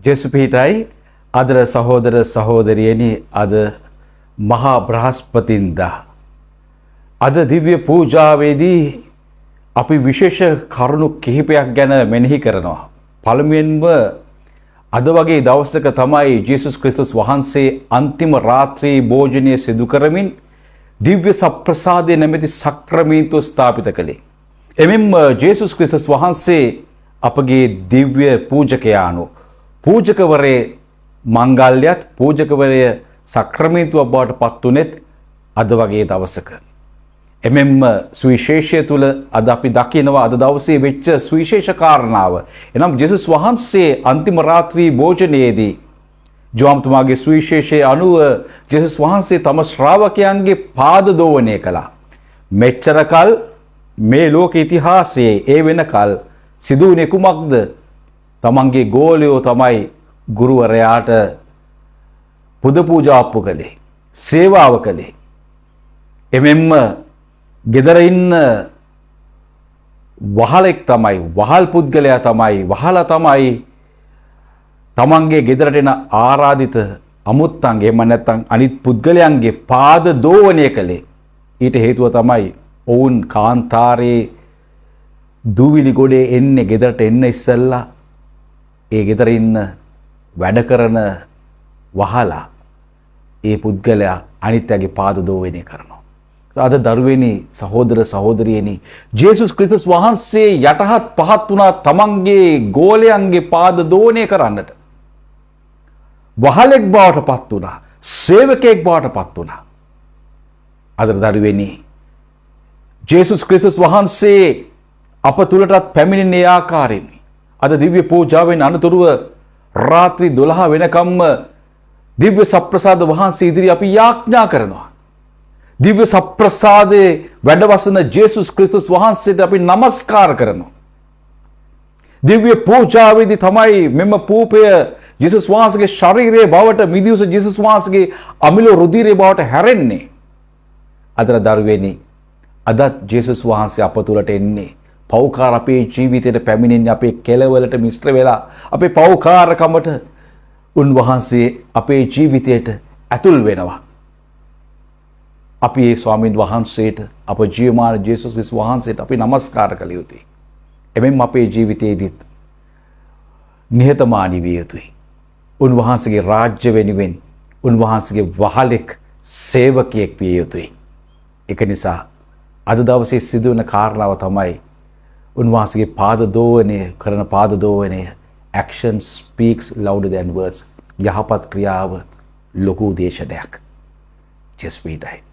ජෙසුපීටයි අදර සහෝදර සහෝදරියනි අද මහා බ්‍රහස්පතින්දා අද දිව්‍ය පූජාවේදී අපි විශේෂ කරුණු කිහිපයක් ගැන මෙනෙහි කරනවා. පළමුවෙන්ම අද වගේ දවසක තමයි ජේසුස් ක්‍රිස්තුස් වහන්සේ අන්තිම රාත්‍රී භෝජනය සිදු කරමින් දිව්‍ය සප්‍රසාදය නැමැති සක්‍රමීන්තුව ස්ථාපිත කළේ. එමෙන්ම ජේසුස් ක්‍රිස්තුස් වහන්සේ අපගේ දිව්‍ය පූජකයාණෝ පූජකවරේ මංගල්‍යත් පූජකවරය සක්‍රමීන්තුව බවට පත් වුණෙත් අද වගේ දවසක. එමෙන්ම සුවිශේෂය තුළ අද අපි දකිනවා අද දවසේ වෙච්ච සුවිශේෂ කාරණාව. එනම් ජේසුස් වහන්සේ අන්තිම රාත්‍රී භෝජනයේදී ජෝම්තුමාගේ සුවිශේෂයේ අනුව ජේසුස් වහන්සේ තම ශ්‍රාවකයන්ගේ පාද දෝවණය කළා. මෙච්චර කල් මේ ලෝක ඉතිහාසයේ ඒ වෙනකල් සිදු වුණේ කුමක්ද? තමන්ගේ ගෝලයෝ තමයි ගුරුවරයාට පුද පූජාප්පු කළේ, සේවාව කළේ. එමෙන්ම ගෙදර ඉන්න වහලෙක් තමයි, වහල් පුද්ගලයා තමයි, වහලා තමයි තමන්ගේ ගෙදරට එන ආරාධිත අමුත්තන්ගේ එම නැත්නම් අනිත් පුද්ගලයන්ගේ පාද දෝවණය කළේ. ඊට හේතුව තමයි ඔවුන් කාන්තාරේ දූවිලි ගොඩේ එන්නේ ගෙදරට එන්න ඉස්සෙල්ලා ඒ ගෙදර ඉන්න වැඩ කරන වහලා ඒ පුද්ගලයා අනිත්‍යගේ පාද දෝවණය කරනවා. අද දරුවෙනි සහෝදර සහෝදරියනි ජේසුස් ක්‍රිස්තුස් වහන්සේ යටහත් පහත් වුණා තමන්ගේ ගෝලයන්ගේ පාද දෝවණය කරන්නට. වහලෙක් බවට පත් වුණා, සේවකයෙක් බවට පත් වුණා. අද දරුවෙනි ජේසුස් ක්‍රිස්තුස් වහන්සේ අප තුළටත් පැමිණෙන ආකාරයෙන් අද දිව්‍ය පූජාවෙන් අනතුරුව රාත්‍රී 12 වෙනකම්ම දිව්‍ය සප්‍රසාද වහන්සේ ඉදිරි අපි යාඥා කරනවා. දිව්‍ය සප්‍රසාදයේ වැඩවසන ජේසුස් ක්‍රිස්තුස් වහන්සේට අපි নমස්කාර කරනවා. දිව්‍ය පූජාවේදී තමයි මෙම පූපය ජේසුස් වහන්සේගේ ශරීරයේ බවට මිදිවුස ජේසුස් වහන්සේගේ අමිල රුධිරයේ බවට හැරෙන්නේ. අදට දරුවෙනි අදත් ජේසුස් වහන්සේ අප තුළට එන්නේ. පෞකාර අපේ ජීවිතයට පැමිණෙන්නේ අපේ කෙලවලට මිශ්‍ර වෙලා අපේ පෞකාරකමට උන්වහන්සේ අපේ ජීවිතයට ඇතුල් වෙනවා. අපි ඒ ස්වාමීන් වහන්සේට අප ජීවමාන ජේසුස් ක්‍රිස්තුස් වහන්සේට අපි নমස්කාර කළ යුතුයි. එමෙන්න අපේ ජීවිතයේදීත් නිහතමානී විය යුතුයි. උන්වහන්සේගේ රාජ්‍ය වෙනුවෙන් උන්වහන්සේගේ වහලෙක් සේවකයෙක් විය යුතුයි. ඒක නිසා අද දවසේ සිදුවන කාරණාව තමයි උන්වහන්සේගේ පාද දෝවණය කරන පාද දෝවණය action speaks louder than words. යහපත් ක්‍රියාව ලොකු දේශනයක්. just be die.